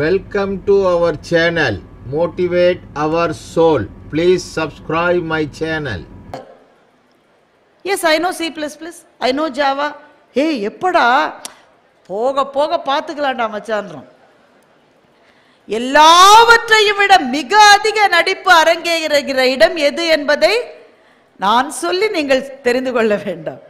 Welcome to our channel, Motivate Our Soul. Please subscribe my channel. Yes, I know C++, I know Java. Hey, எப்படா போக போக பார்த்துக்கலாம்டா மச்சான்றோம். எல்லாவற்றையும் விட மிக அதிக நடிப்பு அரங்கேறுகிற இடம் எது என்பதை நான் சொல்லி நீங்கள் தெரிந்து கொள்ள வேண்டாம்.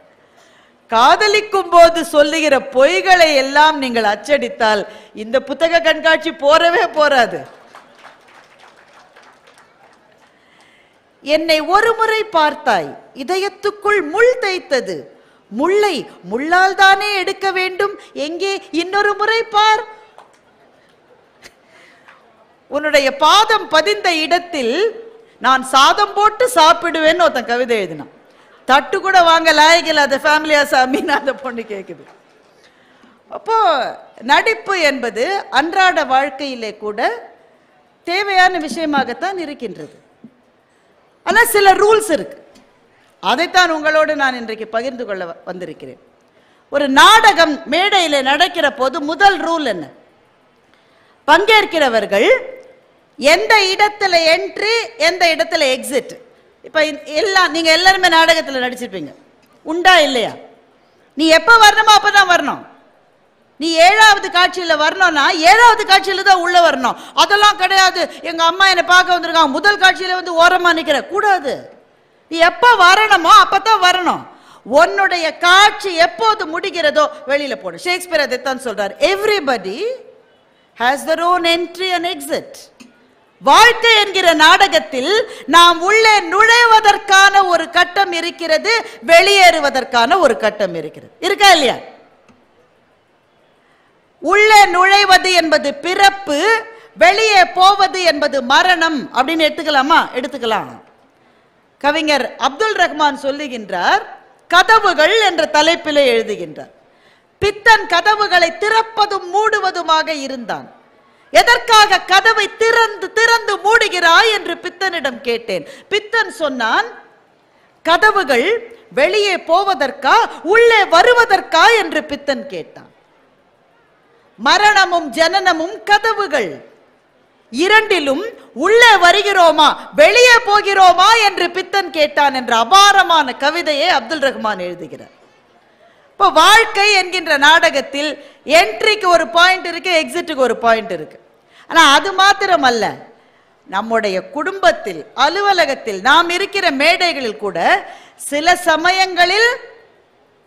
காதலிக்கும் போது சொல்லுகிற பொய்களை எல்லாம் நீங்கள் அச்சடித்தால் இந்த புத்தக கண்காட்சி போறவே போறாது. என்னை ஒரு முறை பார்த்தாய், இதயத்துக்குள் முள் தைத்தது, முள்ளை முள்ளால் தானே எடுக்க வேண்டும், எங்கே இன்னொரு முறை பார். உன்னுடைய பாதம் பதிந்த இடத்தில் நான் சாதம் போட்டு சாப்பிடுவேன்னு ஒருத்தன் கவிதை எழுதினான். தட்டு கூட வாங்க லாயகில் அது ஃபேமிலியா சாமின்னு அந்த பொண்ணு கேட்குது. அப்போ நடிப்பு என்பது அன்றாட வாழ்க்கையிலே கூட தேவையான விஷயமாகத்தான் இருக்கின்றது. ஆனால் சில ரூல்ஸ் இருக்கு, அதைத்தான் உங்களோடு நான் இன்றைக்கு பகிர்ந்து கொள்ள வந்திருக்கிறேன். ஒரு நாடகம் மேடையில் நடக்கிற போது முதல் ரூல் என்ன? பங்கேற்கிறவர்கள் எந்த இடத்துல என்ட்ரி, எந்த இடத்துல எக்ஸிட். இப்போ எல்லாம் நீங்கள் எல்லாருமே நாடகத்தில் நடிச்சிருப்பீங்க, உண்டா இல்லையா? நீ எப்போ வரணுமோ அப்போ தான் வரணும். நீ 7வது காட்சியில் வரணும்னா 7வது காட்சியில் தான் உள்ளே வரணும். அதெல்லாம் கிடையாது, எங்கள் அம்மா என்னை பார்க்க வந்திருக்காங்க, முதல் காட்சியில் வந்து ஓரமாக நிற்கிற கூடாது. நீ எப்போ வரணுமோ அப்போ தான் வரணும். உன்னுடைய காட்சி எப்போது முடிகிறதோ வெளியில் போடும். ஷேக்ஸ்பியர் அதைத்தான் சொல்றார், everybody has their own entry and exit. வாழ்க்கை என்கிற நாடகத்தில் நாம் உள்ளே நுழைவதற்கான ஒரு கட்டம் இருக்கிறது, வெளியேறுவதற்கான ஒரு கட்டம் இருக்கிறது. இருக்கா இல்லையா? உள்ளே நுழைவது என்பது பிறப்பு, வெளியே போவது என்பது மரணம் அப்படின்னு எடுத்துக்கலாமா? எடுத்துக்கலாம். கவிஞர் அப்துல் ரஹ்மான் சொல்லுகின்றார், கதவுகள் என்ற தலைப்பிலே எழுதுகின்றார், பித்தன் கதவுகளை திறப்பதும் மூடுவதுமாக இருந்தான். எதற்காக கதவை திறந்து திறந்து மூடுகிறாய் என்று பித்தனிடம் கேட்டேன். பித்தன் சொன்னான், கதவுகள் வெளியே போவதற்கா உள்ளே வருவதற்கா என்று பித்தன் கேட்டான். மரணமும் ஜனனமும் கதவுகள், இரண்டிலும் உள்ளே வருகிறோமா வெளியே போகிறோமா என்று பித்தன் கேட்டான் என்ற அபாரமான கவிதையை அப்துல் ரஹ்மான் எழுதுகிறார். இப்போ வாழ்க்கை என்கின்ற நாடகத்தில் என்ட்ரிக்கு ஒரு பாயிண்ட் இருக்கு, எக்ஸிட்டுக்கு ஒரு பாயிண்ட் இருக்கு. ஆனால் அது மாத்திரம் அல்ல, நம்முடைய குடும்பத்தில், அலுவலகத்தில், நாம் இருக்கிற மேடைகளில் கூட சில சமயங்களில்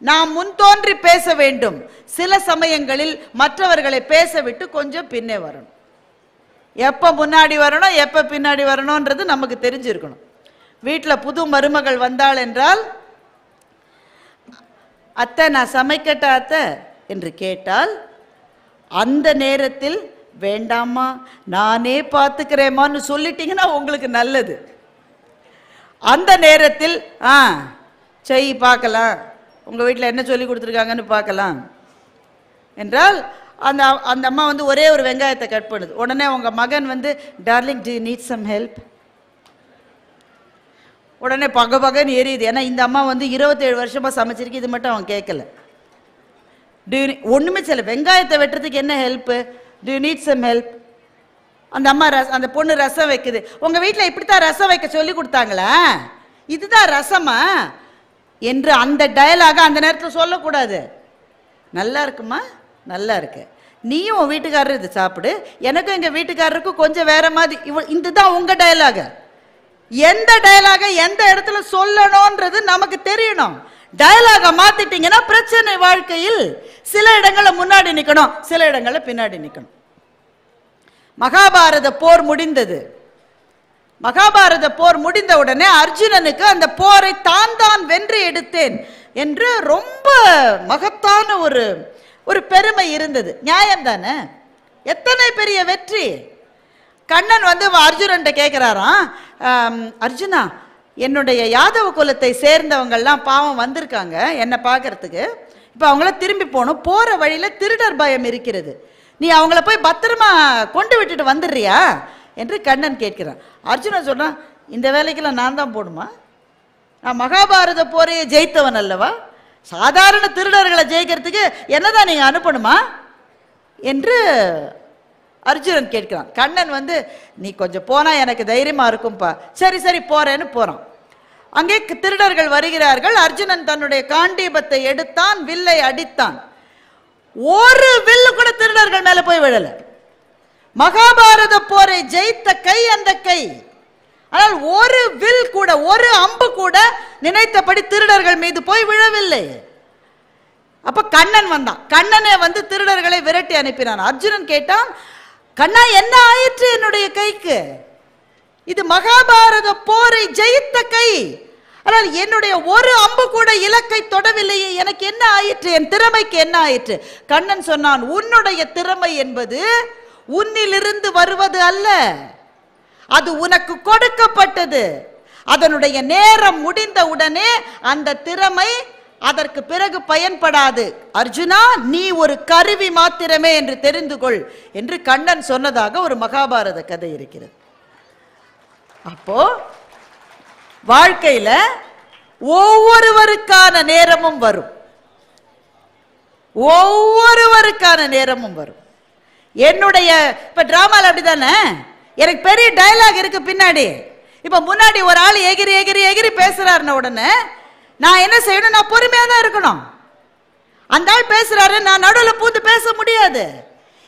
நாம் முன்தோன்றி பேச வேண்டும், சில சமயங்களில் மற்றவர்களை பேச விட்டு கொஞ்சம் பின்னே வரணும். எப்போ முன்னாடி வரணும் எப்போ பின்னாடி வரணும்ன்றது நமக்கு தெரிஞ்சிருக்கணும். வீட்டில் புது மருமகள் வந்தாள் என்றால், அத்தை நான் சமைக்கட்டா அத்தை என்று கேட்டால் அந்த நேரத்தில் வேண்டாமா நானே பார்த்துக்கிறேம்மான்னு சொல்லிட்டீங்கன்னா உங்களுக்கு நல்லது. அந்த நேரத்தில் செய் பார்க்கலாம், உங்கள் வீட்டில் என்ன சொல்லி கொடுத்துருக்காங்கன்னு பார்க்கலாம் என்றால் அந்த அந்த அம்மா வந்து ஒரே ஒரு வெங்காயத்தை கட் பண்ணுது. உடனே உங்கள் மகன் வந்து, darling do you need some help, உடனே பகன்னு எரியுது. ஏன்னா இந்த அம்மா வந்து 27 வருஷமாக சமைச்சிருக்கு, இது மட்டும் அவன் கேட்கல. ஒன்றுமே சொல்ல, வெங்காயத்தை வெட்டுறதுக்கு என்ன help, do you need some help. அந்த அம்மா அந்த பொண்ணு ரசம் வைக்குது, உங்கள் வீட்டில் இப்படித்தான் ரசம் வைக்க சொல்லி கொடுத்தாங்களா, இதுதான் ரசமா என்று அந்த டயலாக அந்த நேரத்தில் சொல்லக்கூடாது. நல்லா இருக்குமா, நல்லா இருக்கு, நீயும் உன் வீட்டுக்காரர் இது சாப்பிடு, எனக்கும் எங்கள் வீட்டுக்காரருக்கும் கொஞ்சம் வேற மாதிரி, இதுதான் உங்கள் டயலாக. எந்த டயலாக எந்த இடத்துல சொல்லணும்ன்றது நமக்கு தெரியணும். டயலாக மாத்திட்டீங்கன்னா பிரச்சனை. வாழ்க்கையில் சில இடங்களில் முன்னாடி நிற்கணும், சில இடங்களில் பின்னாடி நிற்கணும். மகாபாரத போர் முடிந்தது. மகாபாரத போர் முடிந்த உடனே அர்ஜுனனுக்கு அந்த போரை தான் வென்று எடுத்தேன் என்று ரொம்ப மகத்தான ஒரு பெருமை இருந்தது. நியாயம் தானே? எத்தனை பெரிய வெற்றி. கண்ணன் வந்து அர்ஜுனன்ட்ட கேட்கிறாராம், அர்ஜுனா என்னுடைய யாதவ குலத்தை சேர்ந்தவங்கள்லாம் பாவம் வந்திருக்காங்க என்னை பார்க்கறதுக்கு, இப்போ அவங்கள திரும்பி போகணும், போகிற வழியில் திருடர் பயம் இருக்கிறது, நீ அவங்கள போய் பத்திரமா கொண்டு விட்டுட்டு வந்துடுறியா என்று கண்ணன் கேட்கிறான். அர்ஜுனன் சொல்கிறான், இந்த வேலைக்கெல்லாம் நான் தான் போடுமா, நான் மகாபாரத போரையை ஜெயித்தவன் அல்லவா, சாதாரண திருடர்களை ஜெயிக்கிறதுக்கு என்னதான் நீங்கள் அனுப்பணுமா என்று அர்ஜுனன் கேட்கிறான். கண்ணன் வந்து நீ கொஞ்சம் போனா எனக்கு தைரியமா இருக்கும்பா. சரி சரி போறேன்னு போறான். அங்கே திருடர்கள் வருகிறார்கள். அர்ஜுனன் தன்னுடைய காண்டீபத்தை எடுத்தான், வில்லை அடித்தான். ஒரு வில்லு கூட திருடர்கள் மேல போய் விழல. மகாபாரத போரை ஜெயித்த கை அந்த கை. ஆனால் ஒரு வில் கூட, ஒரு அம்பு கூட நினைத்தபடி திருடர்கள் மீது போய் விழவில்லை. அப்ப கண்ணன் வந்தான். கண்ணனே வந்து திருடர்களை விரட்டி அனுப்பினான். அர்ஜுனன் கேட்டான், கண்ணா என்ன ஆயிற்று என்னுடைய கைக்கு? இது மகாபாரத போரை ஜெயித்த கை, ஆனால் என்னுடைய ஒரு அம்பு கூட இலக்கை தொடவில்லையே, எனக்கு என்ன ஆயிற்று? என் திறமைக்கு என்ன ஆயிற்று? கண்ணன் சொன்னான், உன்னுடைய திறமை என்பது உன்னிலிருந்து வருவது அல்ல, அது உனக்கு கொடுக்கப்பட்டது. அதனுடைய நேரம் முடிந்த உடனே அந்த திறமை அதற்கு பிறகு பயன்படாது. அர்ஜுனா, நீ ஒரு கருவி மாத்திரமே என்று தெரிந்து கொள் என்று கண்ணன் சொன்னதாக ஒரு மகாபாரத கதை இருக்கிறது. அப்போ வாழ்க்கையில ஒவ்வொருவருக்கான நேரமும் வரும், ஒவ்வொருவருக்கான நேரமும் வரும். என்னுடைய இப்ப டிராமால அப்படிதானே, எனக்கு பெரிய டயலாக் இருக்கு பின்னாடி. இப்ப முன்னாடி ஒரு ஆள் எகிரி எகிரி எகிரி பேசுறாருன்னு உடனே நான் என்ன செய்யணும்? நான் பொறுமையா தான் இருக்கணும். அந்த ஆள் பேசுறாரு, நான் நடுவில் பூந்து பேச முடியாது.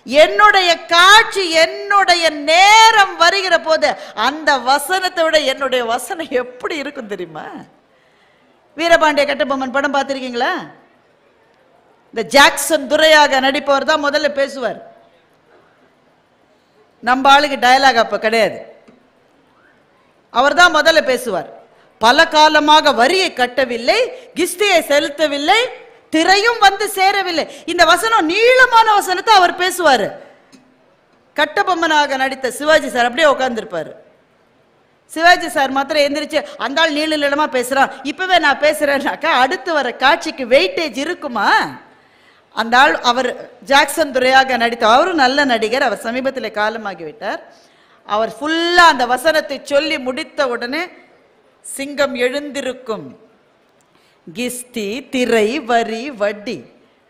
என்னுடைய காட்சி, என்னுடைய நேரம் வருகிற போது அந்த வசனத்தை விட என்னுடைய வசனம் எப்படி இருக்கும் தெரியுமா? வீரபாண்டிய கட்டபொம்மன் படம் பார்த்திருக்கீங்களா? இந்த ஜாக்சன் துரையாக நடிப்பவர் தான் முதல்ல பேசுவார். நம்ம ஆளுக்கு டயலாக் அப்ப கிடையாது, அவர் தான் முதல்ல பேசுவார். பல காலமாக வரியை கட்டவில்லை, கிஸ்தியை செலுத்தவில்லை, திரையும் வந்து சேரவில்லை. இந்த வசனம் நீளமான வசனத்தை அவர் பேசுவார். கட்டபொம்மனாக நடித்த சிவாஜி சார் அப்படியே உட்கார்ந்துருப்பாரு. சிவாஜி சார் மாத்திரம் எந்திரிச்சு அந்த ஆள் நீள நீளமா பேசுறான், இப்பவே நான் பேசுறேன்னாக்கா அடுத்து வர காட்சிக்கு வெயிட்டேஜ் இருக்குமா? அந்த ஆள் அவர் ஜாக்சன் துரையாக நடித்த, அவரும் நல்ல நடிகர், அவர் சமீபத்தில் காலமாகிவிட்டார். அவர் ஃபுல்லா அந்த வசனத்தை சொல்லி முடித்த உடனே சிங்கம் எழுந்திருக்கும், கிஸ்தி திரை வரி வட்டி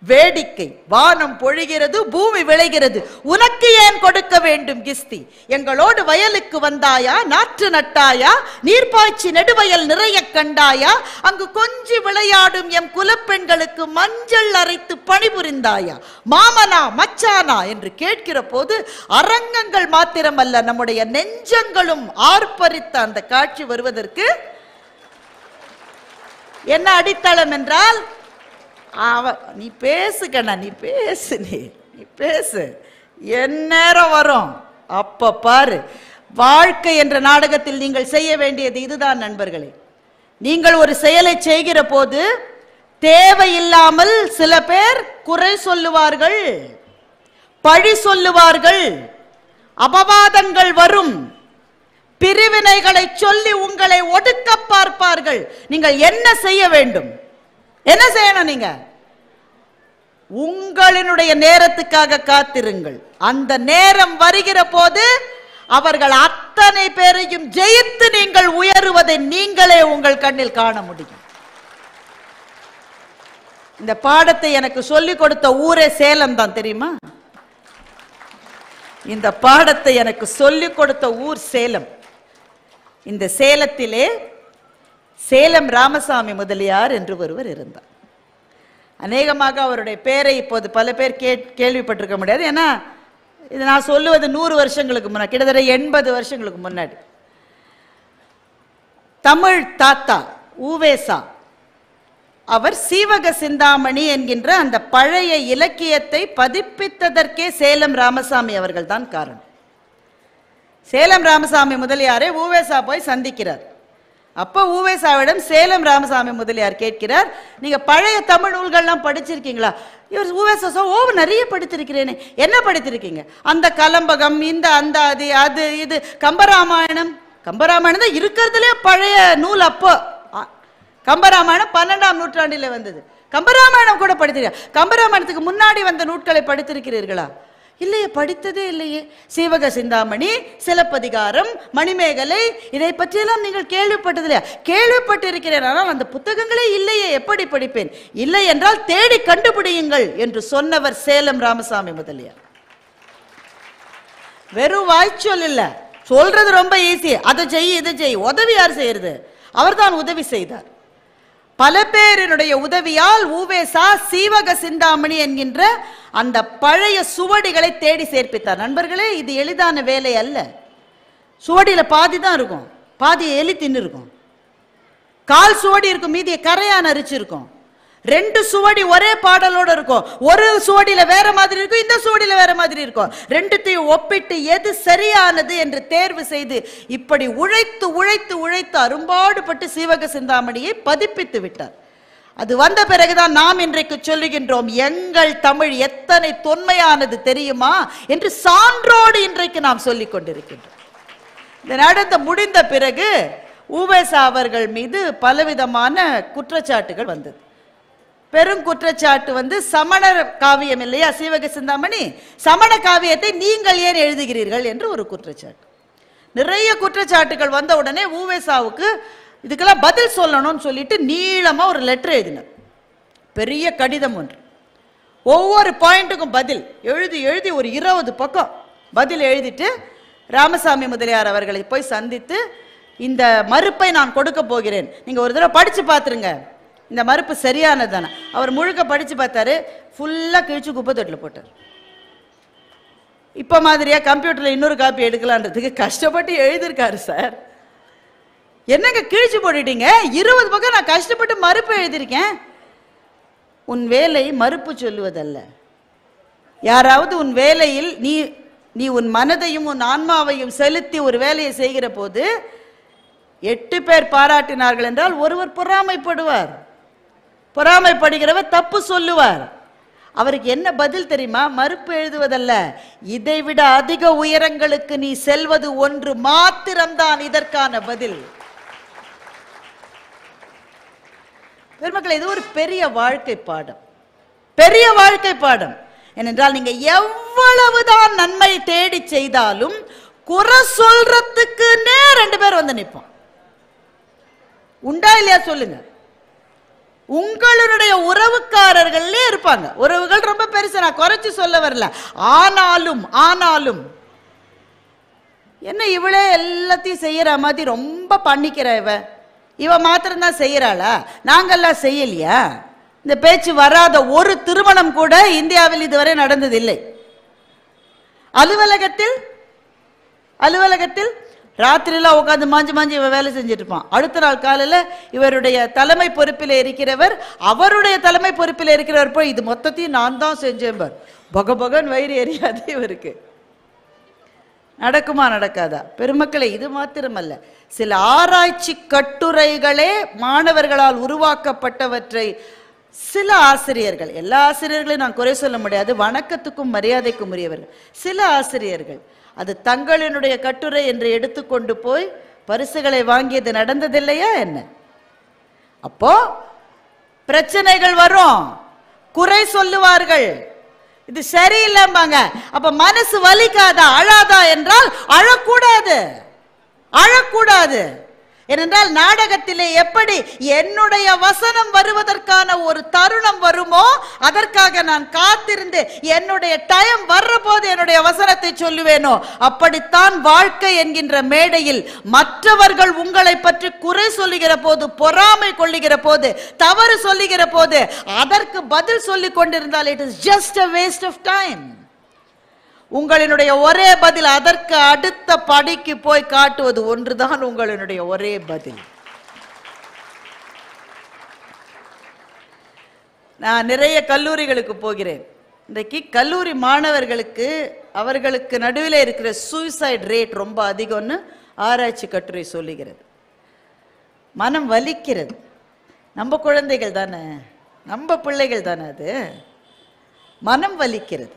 வேடிக்கை, வானம் பொழிகிறது பூமி விளைகிறது, உனக்கு ஏன் கொடுக்க வேண்டும் கிஸ்தி? எங்களோடு வயலுக்கு வந்தாயா, நாற்று நட்டாயா, நீர்ப்பாய்ச்சி நெடுவயல் நிறைய கண்டாயா, அங்கு கொஞ்சி விளையாடும் எம் குலப்பெண்களுக்கு மஞ்சள் அரைத்து பணிபுரிந்தாயா, மாமனா மச்சானா என்று கேட்கிற போது அரங்கங்கள் மாத்திரமல்ல, நம்முடைய நெஞ்சங்களும் ஆர்ப்பரித்த அந்த காட்சி வருவதற்கு என்ன அடித்தளம் என்றால், நீ பேசு கண்ணா, நீ பேசு, நீ பேசு, என் நேரம் வரும் அப்ப பாரு. வாழ்க்கை என்ற நாடகத்தில் நீங்கள் செய்ய வேண்டியது இதுதான் நண்பர்களே. நீங்கள் ஒரு செயலை செய்கிற போது தேவையில்லாமல் சில பேர் குறை சொல்லுவார்கள், பழி சொல்லுவார்கள், அபவாதங்கள் வரும், பிரிவினைகளை சொல்லி உங்களை ஒடுக்க பார்ப்பார்கள். நீங்கள் என்ன செய்ய வேண்டும்? என்ன செய்யணும்? நீங்க உங்களினுடைய நேரத்துக்காக காத்திருங்கள். அந்த நேரம் வருகிற போது அவர்கள் அத்தனை பேரையும் ஜெயித்து நீங்கள் உயருவதை நீங்களே உங்கள் கண்ணில் காண முடியும். இந்த பாடத்தை எனக்கு சொல்லிக் கொடுத்த ஊரே சேலம் தான், தெரியுமா? இந்த பாடத்தை எனக்கு சொல்லிக் கொடுத்த ஊர் சேலம். இந்த சேலத்திலே சேலம் ராமசாமி முதலியார் என்று ஒருவர் இருந்தார். அநேகமாக அவருடைய பெயரை இப்போது பல பேர் கேள்விப்பட்டிருக்க முடியாது. ஏன்னா இது நான் சொல்லுவது 100 வருஷங்களுக்கு முன்னாடி, கிட்டத்தட்ட 80 வருஷங்களுக்கு முன்னாடி. தமிழ் தாத்தா உவேசா அவர் சீவக சிந்தாமணி என்கின்ற அந்த பழைய இலக்கியத்தை பதிப்பித்ததற்கே சேலம் ராமசாமி அவர்கள் தான் காரணம். சேலம் ராமசாமி முதலியாரை உவேசா போய் சந்திக்கிறார். அப்போ உவேசாவிடம் சேலம் ராமசாமி முதலியார் கேட்கிறார், நீங்க பழைய தமிழ் நூல்கள்லாம் படிச்சிருக்கீங்களா? இவர் உவேசா, ஓ நிறைய படித்திருக்கிறேனே. என்ன படித்திருக்கீங்க? அந்த கலம்பகம், இந்த அந்த அது இது கம்பராமாயணம். கம்பராமாயணம் தான் இருக்கிறதுலே பழைய நூல். அப்போ கம்பராமாயணம் 12ஆம் நூற்றாண்டில் வந்தது. கம்பராமாயணம் கூட படித்திருக்கீங்க? கம்பராமாயணத்துக்கு முன்னாடி வந்த நூட்களை படித்திருக்கிறீர்களா? இல்லையே, படித்ததே இல்லையே. சீவக சிந்தாமணி, சிலப்பதிகாரம், மணிமேகலை, இதை பற்றியெல்லாம் நீங்கள் கேள்விப்பட்டதில்லையா? கேள்விப்பட்டிருக்கிறேன், ஆனால் அந்த புத்தகங்களே இல்லையே, எப்படி படிப்பேன்? இல்லை என்றால் தேடி கண்டுபிடியுங்கள் என்று சொன்னவர் சேலம் ராமசாமி முதலியார். வெறும் வாய்ச்சொல் இல்ல, சொல்றது ரொம்ப ஈஸி. அதை செய் இதை செய். உதவி யார் செய்யறது? அவர்தான் உதவி செய்தார். பல பேரினுடைய உதவியால் ஊவேசா சீவக சிந்தாமணி என்கின்ற அந்த பழைய சுவடிகளை தேடி சேர்ப்பித்தார். நண்பர்களே, இது எளிதான வேலை அல்ல. சுவடியில பாதி தான் இருக்கும், பாதி எலி தின்னு இருக்கும். கால் சுவடி இருக்கும், மீதியை கரையான் அரிச்சிருக்கும். 2 சுவடி ஒரே பாடலோட இருக்கும். ஒரு சுவடியில வேற மாதிரி இருக்கும், இந்த சுவடியில வேற மாதிரி இருக்கும். ரெண்டுத்தையும் ஒப்பிட்டு எது சரியானது என்று தேர்வு செய்து இப்படி உழைத்து உழைத்து உழைத்து அரும்பாடுபட்டு சீவக சிந்தாமணியை பதிப்பித்து விட்டார். அது வந்த பிறகுதான் நாம் இன்றைக்கு சொல்லுகின்றோம், எங்கள் தமிழ் எத்தனை தொன்மையானது தெரியுமா என்று சான்றோடு இன்றைக்கு நாம் சொல்லிக் கொண்டிருக்கின்றோம். இந்த நடந்த முடிந்த பிறகு ஊவேசா அவர்கள் மீது பலவிதமான குற்றச்சாட்டுகள் வந்தது. பெரும் குற்றச்சாட்டு சமணர் காவியம் இல்லையா சீவக சிந்தாமணி, சமண காவியத்தை நீங்கள் ஏன் எழுதுகிறீர்கள் என்று ஒரு குற்றச்சாட்டு. நிறைய குற்றச்சாட்டுகள் வந்த உடனே ஊவேசாவுக்கு இதுக்கெல்லாம் பதில் சொல்லணும்னு சொல்லிட்டு நீளமா ஒரு லெட்டர் எழுதினார். பெரிய கடிதம் ஒன்று. ஒவ்வொரு பாயிண்ட்டுக்கும் பதில் எழுதி எழுதி ஒரு 20 பக்கம் பதில் எழுதிட்டு ராமசாமி முதலியார் அவர்களை போய் சந்தித்து, இந்த மறுப்பை நான் கொடுக்க போகிறேன், நீங்க ஒரு தடவை படிச்சு பார்த்துருங்க, இந்த மறுப்பு சரியானது தானே. அவர் முழுக்க படிச்சு பார்த்தாரு, ஃபுல்லா கிழிச்சு குப்பை தொட்டில் போட்டார். இப்ப மாதிரியா கம்ப்யூட்டர்ல இன்னொரு காப்பி எடுக்கலான்றதுக்கு கஷ்டப்பட்டு எழுதியிருக்காரு சார். என்னங்க கிழிச்சு போட்டுட்டீங்க? 20 பக்கம் நான் கஷ்டப்பட்டு மறுப்பு எழுதியிருக்கேன். உன் வேலை மறுப்பு சொல்லுவதல்ல. யாராவது உன் வேலையில் நீ உன் மனதையும் உன் ஆன்மாவையும் செலுத்தி ஒரு வேலையை செய்கிற போது 8 பேர் பாராட்டினார்கள் என்றால் ஒருவர் பொறாமைப்படுவார். பொறாமைப்படுகிறவர் தப்பு சொல்லுவார். அவருக்கு என்ன பதில் தெரியுமா? மறுப்பு எழுதுவதல்ல, இதைவிட அதிக உயரங்களுக்கு நீ செல்வது ஒன்று மாத்திரம்தான் இதற்கான பதில். பெருமக்களே, இது ஒரு பெரிய வாழ்க்கை பாடம், பெரிய வாழ்க்கை பாடம். ஏனென்றால் நீங்க எவ்வளவுதான் நன்மை தேடி செய்தாலும் குறை சொல்றதுக்குன்னே 2 பேர் வந்து நிற்போம். உண்டா இல்லையா சொல்லுங்க? உங்களுடைய உறவுக்காரர்களே இருப்பாங்க. உறவுகள் ரொம்ப பெருசு, நான் குறைச்சு சொல்ல வரல. ஆனாலும் என்ன இவளே எல்லாத்தையும் செய்யற மாதிரி ரொம்ப பண்ணிக்கிற இவ மாத்திரம்தான் செய்யறாளா, நாங்கெல்லாம் செய்யலையா? இந்த பேச்சு வராத ஒரு திருமணம் கூட இந்தியாவில் இதுவரை நடந்ததில்லை. அலுவலகத்தில் ராத்திரிலாம் உட்காந்து மாஞ்சி இவ வேலை செஞ்சுட்டு இருப்பான். அடுத்த நாள் காலையில் இவருடைய தலைமை பொறுப்பில் இருக்கிறவர், அவருடைய தலைமை பொறுப்பில் இருக்கிறவர் போய் இது மொத்தத்தையும் நான் தான் செஞ்சேன் பார், பகபகன் வயிறு எரியாது இவருக்கு. நடக்குமா நடக்காதா? பெருமக்களை, இது மாத்திரமல்ல, சில ஆராய்ச்சி கட்டுரைகளே மாணவர்களால் உருவாக்கப்பட்டவற்றை சில ஆசிரியர்கள், எல்லா ஆசிரியர்களையும் நான் குறை சொல்ல முடியாது, வணக்கத்துக்கும் மரியாதைக்கும் உரியவர்கள், சில ஆசிரியர்கள் அது தங்களினுடைய கட்டுரை என்று எடுத்துக்கொண்டு போய் பரிசுகளை வாங்கியது நடந்ததில்லையா என்ன? அப்போ பிரச்சனைகள் வரும், குறை சொல்லுவார்கள், இது சரியில்லைம்பாங்க. அப்ப மனசு வலிக்காதா, அழாதா என்றால் அழக்கூடாது. ஏனென்றால் நாடகத்திலே எப்படி என்னுடைய வசனம் வருவதற்கான ஒரு தருணம் வருமோ அதற்காக நான் காத்திருந்து என்னுடைய டைம் வர்ற போது என்னுடைய வசனத்தை சொல்லுவேனோ, அப்படித்தான் வாழ்க்கை என்கின்ற மேடையில் மற்றவர்கள் உங்களை பற்றி குறை சொல்லுகிற போது, பொறாமை கொள்ளுகிற போது, தவறு சொல்லுகிற போது அதற்கு பதில் சொல்லிக் கொண்டிருந்தால் it is just a waste of time. உங்களினுடைய ஒரே பதில் அதற்கு அடுத்த படிக்கு போய் காட்டுவது ஒன்றுதான் உங்களினுடைய ஒரே பதில். நான் நிறைய கல்லூரிகளுக்கு போகிறேன். இன்றைக்கு கல்லூரி மாணவர்களுக்கு அவர்களுக்கு நடுவில் இருக்கிற சூசைட் ரேட் ரொம்ப அதிகம்னு ஆராய்ச்சி கட்டுரை சொல்லுகிறது. மனம் வலிக்கிறது. நம்ம குழந்தைகள் தானே, நம்ம பிள்ளைகள் தானே, அது மனம் வலிக்கிறது.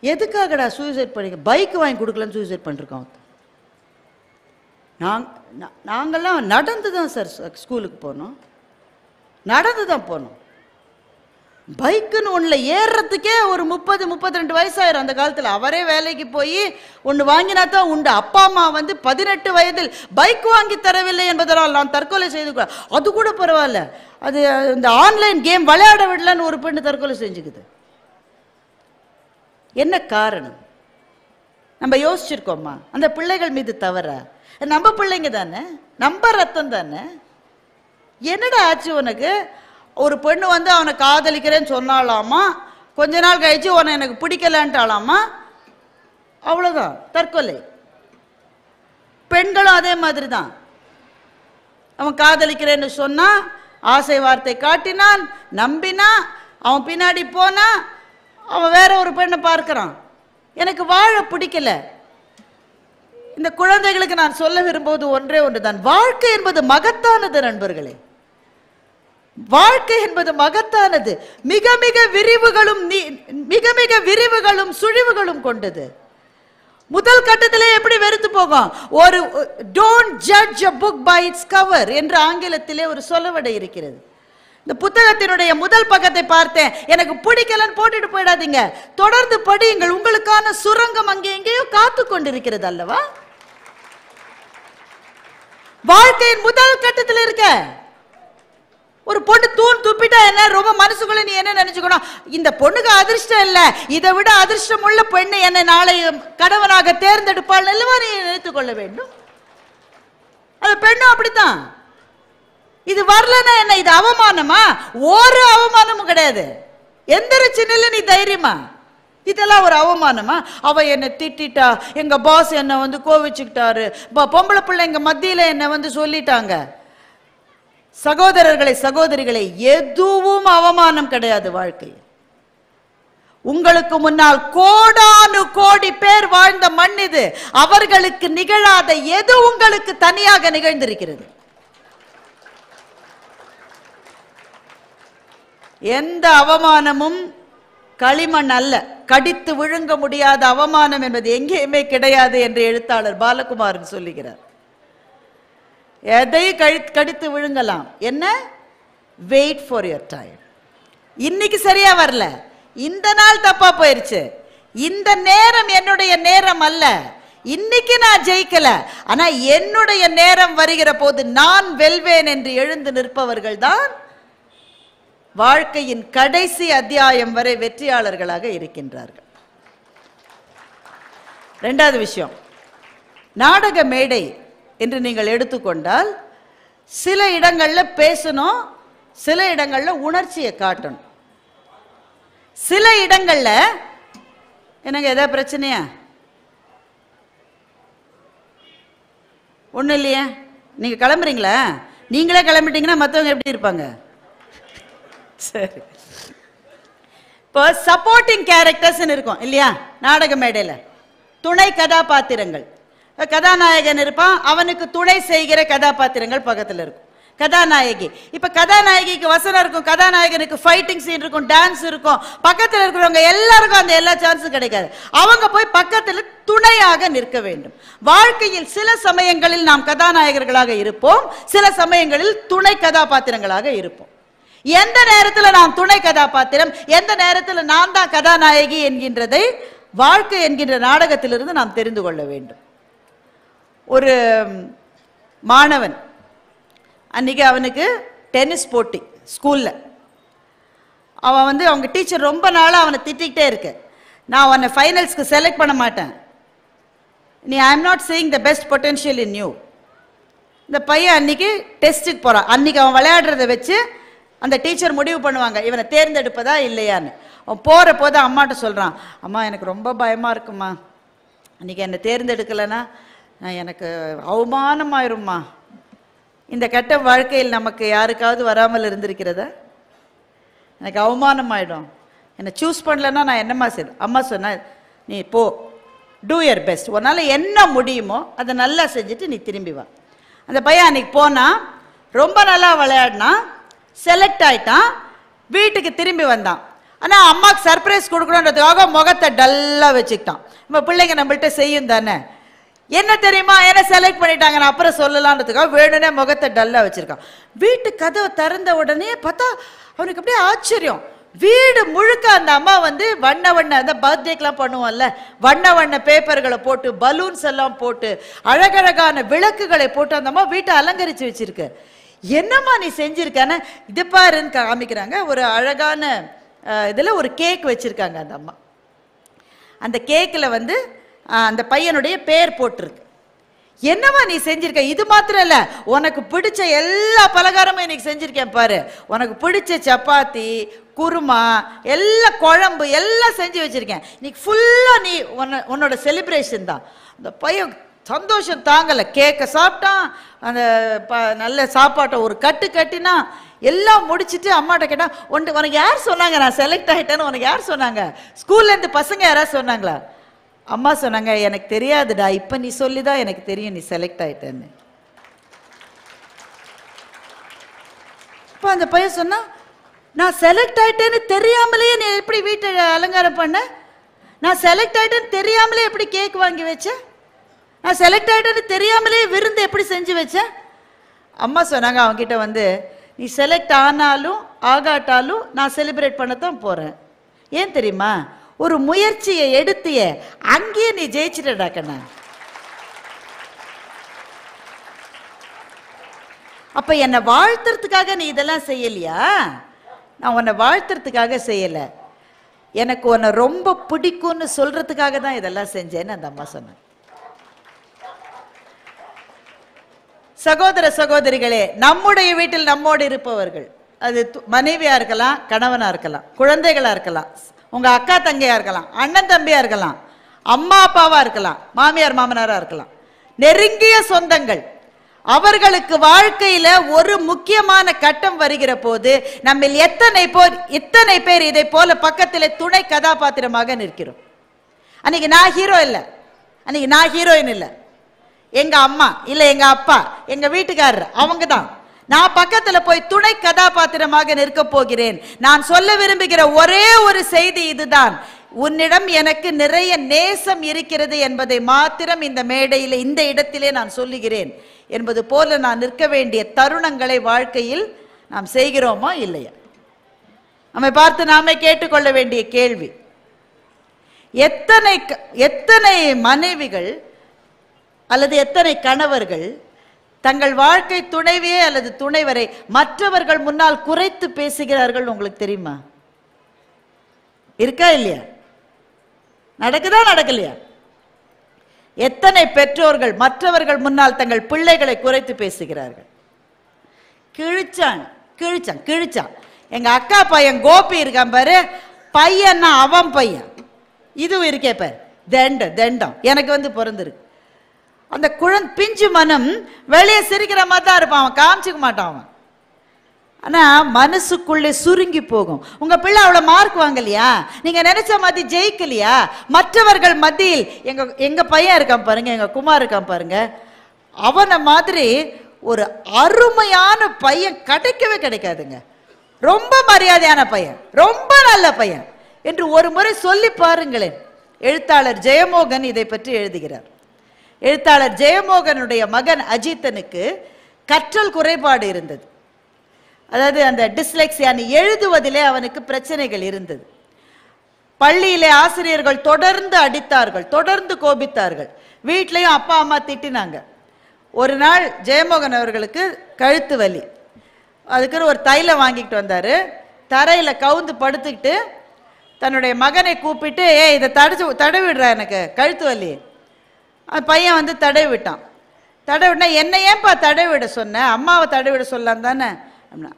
எதுக்காகடா சூசைட் பண்ணிக்க? பைக் வாங்கி கொடுக்கலன்னு சூசைட் பண்ணிருக்கோம். நாங்கள்லாம் நடந்து தான் சார் ஸ்கூலுக்கு போனோம், நடந்து தான் போனோம். பைக்குன்னு ஒன்றில் ஏறுறதுக்கே ஒரு 30-32 வயசாயிரும். அந்த காலத்தில் அவரே வேலைக்கு போய் ஒன்று வாங்கினா தான் உண்டு. அப்பா அம்மா 18 வயதில் பைக் வாங்கி தரவில்லை என்பதனால் நான் தற்கொலை செய்து, அது கூட பரவாயில்ல, அது இந்த ஆன்லைன் கேம் விளையாட விடலன்னு ஒரு பெண்ணு தற்கொலை செஞ்சுக்குது. என்ன காரணம்? நம்ம யோசிச்சிருக்கோமா? அந்த பிள்ளைகள் மீது தவற? நம்ம பிள்ளைங்க தானே, நம்ம ரத்தம் தானே. என்னடா ஆச்சு உனக்கு? ஒரு பெண்ணு வந்து அவனை காதலிக்கிறேன்னு சொன்னாலாமா, கொஞ்ச நாள் கழிச்சு உன்னை எனக்கு பிடிக்கலன்ட்டாலாமா, அவ்வளோதான், தற்கொலை. பெண்களும் அதே மாதிரி தான். அவன் காதலிக்கிறேன்னு சொன்னா, ஆசை வார்த்தை காட்டினான், நம்பினா, அவன் பின்னாடி போனா, அவன் வேற ஒரு பெண்ணை பார்க்கிறான். எனக்கு வாழ பிடிக்கல. இந்த குழந்தைகளுக்கு நான் சொல்ல விரும்புவது ஒன்றே ஒன்றுதான், வாழ்க்கை என்பது மகத்தானது நண்பர்களே. வாழ்க்கை என்பது மகத்தானது, மிக மிக விரிவுகளும் சுழிவுகளும் கொண்டது. முதல் கட்டத்திலே எப்படி வெறுத்து போகும்? ஒரு don't judge a book by its cover என்று ஆங்கிலத்திலே ஒரு சொலவடை இருக்கிறது. இந்த புத்தகத்தினுடைய முதல் பக்கத்தை பார்த்தேன், எனக்கு பிடிக்கலன்னு போட்டுட்டு போயிடாதீங்க, தொடர்ந்து படியுங்கள், உங்களுக்கான சுரங்கம் அங்கே எங்கேயோ காத்து கொண்டிருக்கிறது அல்லவா? வாழ்க்கையின் முதல் கட்டத்தில் இருக்க ஒரு பொண்ணு தூண் துப்பிட்டா என்ன, ரொம்ப மனசுக்குள்ள நீ என்ன நினைச்சுக்கணும், இந்த பொண்ணுக்கு அதிர்ஷ்டம் இல்ல, இதை விட அதிர்ஷ்டம் உள்ள பெண்ணு என்னை நாளை கணவனாக தேர்ந்தெடுப்பாள் அல்லவா நீ நினைத்துக் கொள்ள வேண்டும். அது பெண்ணும் அப்படித்தான். இது வரலன்னா என்ன, இது அவமானமா? ஒரு அவமானமும் கிடையாது. எந்திரிச்சு நில்லு நீ தைரியமா. இதெல்லாம் ஒரு அவமானமா? அவ என்னை திட்டா, எங்க பாஸ் என்னை வந்து கோவிச்சுக்கிட்டாரு, பொம்பளை பிள்ளைங்க மத்தியில என்னை வந்து சொல்லிட்டாங்க. சகோதரர்களை சகோதரிகளை, எதுவும் அவமானம் கிடையாது வாழ்க்கை. உங்களுக்கு முன்னால் கோடானு கோடி பேர் வாழ்ந்த மண் இது. அவர்களுக்கு நிகழாத எது உங்களுக்கு தனியாக நிகழ்ந்திருக்கிறது? எந்த அவமானமும் களிமண் அல்ல. கடித்து விழுங்க முடியாத அவமானம் என்பது எங்கேயுமே கிடையாது என்று எழுத்தாளர் பாலகுமாரன் சொல்லுகிறார். எதை கடித்து விழுங்கலாம். என்ன? Wait for your time. இன்னைக்கு சரியா வரல, இந்த நாள் தப்பா போயிருச்சு, இந்த நேரம் என்னுடைய நேரம் அல்ல, இன்னைக்கு நான் ஜெயிக்கல, ஆனா என்னுடைய நேரம் வருகிற போது நான் வெல்வேன் என்று எழுந்து நிற்பவர்கள் தான் வாழ்க்கையின் கடைசி அத்தியாயம் வரை வெற்றியாளர்களாக இருக்கின்றார்கள். இரண்டாவது விஷயம், நாடக மேடை என்று நீங்கள் எடுத்துக்கொண்டால் சில இடங்கள்ல பேசணும், சில இடங்கள்ல உணர்ச்சியை காட்டணும். சில இடங்கள்ல எனக்கு ஏதாவது பிரச்சனையா? ஒன்றும் இல்லையே. நீங்க கிளம்புறீங்களா? நீங்களே கிளம்பிட்டீங்கன்னா மற்றவங்க எப்படி இருப்பாங்க? சரி. இப்போ சப்போர்ட்டிங் கேரக்டர்ஸ் இருக்கும் இல்லையா நாடக மேடையில்? துணை கதாபாத்திரங்கள். கதாநாயகன் இருப்பான், அவனுக்கு துணை செய்கிற கதாபாத்திரங்கள் பக்கத்தில் இருக்கும். கதாநாயகி, இப்ப கதாநாயகிக்கு வசனம் இருக்கும், கதாநாயகனுக்கு ஃபைட்டிங் சீன் இருக்கும், டான்ஸ் இருக்கும். பக்கத்தில் இருக்கிறவங்க எல்லாருக்கும் அந்த எல்லா சான்ஸும் கிடைக்காது. அவங்க போய் பக்கத்தில் துணையாக நிற்க வேண்டும். வாழ்க்கையில் சில சமயங்களில் நாம் கதாநாயகர்களாக இருப்போம், சில சமயங்களில் துணை கதாபாத்திரங்களாக இருப்போம். எந்த நேரத்தில் நாம் துணை கதாபாத்திரம், எந்த நேரத்தில் நான் தான் கதாநாயகி என்கின்றதை வாழ்க்கை என்கின்ற நாடகத்திலிருந்து நாம் தெரிந்து கொள்ள வேண்டும். ஒரு மாணவன், அன்னைக்கு அவனுக்கு டென்னிஸ் போட்டி ஸ்கூல்ல. அவன் வந்து அவங்க டீச்சர் ரொம்ப நாளாக அவனை திட்டிகிட்டே இருக்கு, நான் அவனை ஃபைனல்ஸ்க்கு செலக்ட் பண்ண மாட்டேன், நீ I am not seeing the best potential in you. இந்த பையன் அன்னைக்கு டெஸ்ட்டுக்கு போகிறான். அன்னைக்கு அவன் விளையாடுறத வச்சு அந்த டீச்சர் முடிவு பண்ணுவாங்க இவனை தேர்ந்தெடுப்பதா இல்லையான்னு. அவன் போகிற போது அம்மாட்ட சொல்கிறான், அம்மா எனக்கு ரொம்ப பயமாக இருக்குமா, அன்றைக்கி என்னை தேர்ந்தெடுக்கலைன்னா எனக்கு அவமானமாயிரும்மா. இந்த கெட்ட வாழ்க்கையில் நமக்கு யாருக்காவது வராமல் இருந்திருக்கிறதா? எனக்கு அவமானம் ஆகிடும், என்னை சூஸ் பண்ணலன்னா நான் என்னம்மா செய்வேன்? அம்மா சொன்ன, நீ போ, டூ யர் பெஸ்ட், உன்னால் என்ன முடியுமோ அதை நல்லா செஞ்சுட்டு நீ திரும்பி வா. அந்த பையன் அன்றைக்கி போனான், ரொம்ப நல்லா விளையாடினான், செலக்ட் ஆகிட்டான், வீட்டுக்கு திரும்பி வந்தான். ஆனால் அம்மாவுக்கு சர்ப்ரைஸ் கொடுக்கணுன்றதுக்காக முகத்தை டல்லாக வச்சுக்கிட்டான். நம்ம பிள்ளைங்க நம்மள்கிட்ட செய்யும் தானே, என்ன தெரியுமா, என்ன செலக்ட் பண்ணிட்டாங்க நான் அப்புறம் சொல்லலான்றதுக்காக வேணும்னே முகத்தை டல்லாக வச்சுருக்கான். வீட்டு கதவை திறந்த உடனே பார்த்தா அவனுக்கு அப்படியே ஆச்சரியம். வீடு முழுக்க அந்த அம்மா வந்து வண்ண வண்ண, அந்த பர்த்டேக்கெலாம் பண்ணுவோம்ல, வண்ண வண்ண பேப்பர்களை போட்டு பலூன்ஸ் எல்லாம் போட்டு அழகழகான விளக்குகளை போட்டு அந்த அம்மா வீட்டை அலங்கரித்து வச்சுருக்கு. என்னம்மா நீ செஞ்சுருக்கான? இது பாருன்னு காமிக்கிறாங்க. ஒரு அழகான இதில் ஒரு கேக் வச்சுருக்காங்க அந்த அம்மா. அந்த கேக்கில் வந்து அந்த பையனுடைய பேர் போட்டிருக்கு. என்னவா நீ செஞ்சிருக்க? இது மாத்திரம் இல்ல, உனக்கு பிடிச்ச எல்லா பலகாரமும் இன்னைக்கு செஞ்சிருக்கேன் பாரு. உனக்கு பிடிச்ச சப்பாத்தி, குருமா, எல்லா குழம்பு எல்லாம் செஞ்சு வச்சிருக்கேன். இன்னைக்கு ஃபுல்லா நீ உன்னோட செலிப்ரேஷன் தான். அந்த பையன் சந்தோஷம் தாங்கல. கேக்க சாப்பிட்டான், அந்த நல்ல சாப்பாட்டை ஒரு கட்டு கட்டினா, எல்லாம் முடிச்சுட்டு அம்மாட்ட கேட்டா, உனக்கு யார் சொன்னாங்க நான் செலக்ட் ஆகிட்டேன்னு? உனக்கு யார் சொன்னாங்க? ஸ்கூல்ல இருந்து பசங்க யாராவது சொன்னாங்களா? அம்மா சொன்னாங்க, எனக்கு தெரியாதுடா, இப்ப நீ சொல்லிதான் எனக்கு தெரியும் நீ செலக்ட் ஆயிட்டேன்னு. இப்ப அந்த பையன் சொன்னா, நான் செலக்ட் ஆயிட்டேன்னு தெரியாமலேயே நீ எப்படி வீட்டை அலங்காரம் பண்ண? நான் செலக்ட் ஆயிட்டேன்னு தெரியாமலே எப்படி கேக் வாங்கி வச்ச? நான் செலக்ட் ஆயிட்டேன்னு தெரியாமலே விருந்து எப்படி செஞ்சு வச்சேன்? அம்மா சொன்னாங்க அவன்கிட்ட வந்து, நீ செலக்ட் ஆனாலும் ஆகாட்டாலும் நான் செலிப்ரேட் பண்ணத்தான் போறேன். ஏன் தெரியுமா? ஒரு முயற்சியை எடுத்திய அங்கேயே நீ ஜெயிச்சிட்டடாக்கண்ணா. அப்ப என்னை வாழ்த்துறதுக்காக நீ இதெல்லாம் செய்யலையா? நான் உன்னை வாழ்த்துறதுக்காக செய்யல, எனக்கு உன்னை ரொம்ப பிடிக்கும்னு சொல்றதுக்காக தான் இதெல்லாம் செஞ்சேன்னு அந்த அம்மா சொன்னாங்க. சகோதர சகோதரிகளே, நம்முடைய வீட்டில் நம்மோடு இருப்பவர்கள், அது மனைவியா இருக்கலாம், கணவனா இருக்கலாம், குழந்தைகளா இருக்கலாம், உங்க அக்கா தங்கையா இருக்கலாம், அண்ணன் தம்பியா இருக்கலாம், அம்மா அப்பாவா இருக்கலாம், மாமியார் மாமனாரா இருக்கலாம், நெருங்கிய சொந்தங்கள். அவர்களுக்கு வாழ்க்கையில ஒரு முக்கியமான கட்டம் வருகிற போது நம்ம இத்தனை பேர் இதை போல பக்கத்தில் துணை கதாபாத்திரமாக நிற்கிறோம். அன்னைக்கு நான் ஹீரோ இல்லை, அன்னைக்கு நான் ஹீரோயின் இல்லை, எங்க அம்மா இல்ல எங்க அப்பா எங்க வீட்டுக்காரர் அவங்க தான். நான் பக்கத்துல போய் துணை கதாபாத்திரமாக நிற்க போகிறேன். நான் சொல்ல விரும்புகிற ஒரே ஒரு செய்தி இதுதான், உன்னிடம் எனக்கு நிறைய நேசம் இருக்கிறது என்பதை மாத்திரம் இந்த மேடையில் இந்த இடத்திலே நான் சொல்லுகிறேன் என்பது போல நான் நிற்க வேண்டிய தருணங்களை வாழ்க்கையில் நாம் செய்கிறோமா இல்லையா? நம்மை பார்த்து நாமே கேட்டுக்கொள்ள வேண்டிய கேள்வி, எத்தனை மனைவிகள் அல்லது எத்தனை கணவர்கள் தங்கள் வாழ்க்கை துணைவியே அல்லது துணைவரை மற்றவர்கள் முன்னால் குறைத்து பேசுகிறார்கள் உங்களுக்கு தெரியுமா? இருக்கா இல்லையா? நடக்குதா நடக்கலையா? எத்தனை பெற்றோர்கள் மற்றவர்கள் முன்னால் தங்கள் பிள்ளைகளை குறைத்து பேசுகிறார்கள்? கிழிச்சான். எங்க அக்கா பையன் கோபி இருக்கான் பாரு, பையன்னா அவன் பையன், இதுவும் இருக்கே பாரு, தண்டம் எனக்கு வந்து பிறந்திருக்கு. அந்த பிஞ்சு மனம் வெளியே சிரிக்கிற மாதிரி தான் இருப்பான், அவன் காமிச்சிக்க மாட்டான் அவன். ஆனா மனசுக்குள்ளே சுருங்கி போகும். உங்க பிள்ளை அவ்வளவு மார்க் வாங்கலையா, நீங்க நினைச்ச மாதிரி ஜெயிக்கலையா, மற்றவர்கள் மத்தியில் எங்க பையன் இருக்கான் பாருங்க, எங்க குமார் இருக்கான் பாருங்க, அவனை மாதிரி ஒரு அருமையான பையன் கிடைக்கவே கிடைக்காதுங்க. ரொம்ப மரியாதையான பையன், ரொம்ப நல்ல பையன் என்று ஒரு முறை சொல்லி பாருங்களேன். எழுத்தாளர் ஜெயமோகன் இதை பற்றி எழுதுகிறார். எழுத்தாளர் ஜெயமோகனுடைய மகன் அஜித்தனுக்கு கற்றல் குறைபாடு இருந்தது. அதாவது அந்த டிஸ்லெக்ஸியா, எழுதுவதிலே அவனுக்கு பிரச்சனைகள் இருந்தது. பள்ளியிலே ஆசிரியர்கள் தொடர்ந்து அடித்தார்கள், தொடர்ந்து கோபித்தார்கள், வீட்லையும் அப்பா அம்மா திட்டினாங்க. ஒரு நாள் ஜெயமோகன் அவர்களுக்கு கழுத்து வலி, அதுக்குன்னு ஒரு தைலம் வாங்கிட்டு வந்தாரு. தரையில கவுந்து படுத்துக்கிட்டு தன்னுடைய மகனை கூப்பிட்டு, இதை தடவி விடுறா, எனக்கு கழுத்து வலி. பையன் வந்து தடவி விட்டான். தடவினா, என்ன ஏன்பா தடவி விட சொன்ன, அம்மாவை தடவி விட சொல்லலாம் தானே.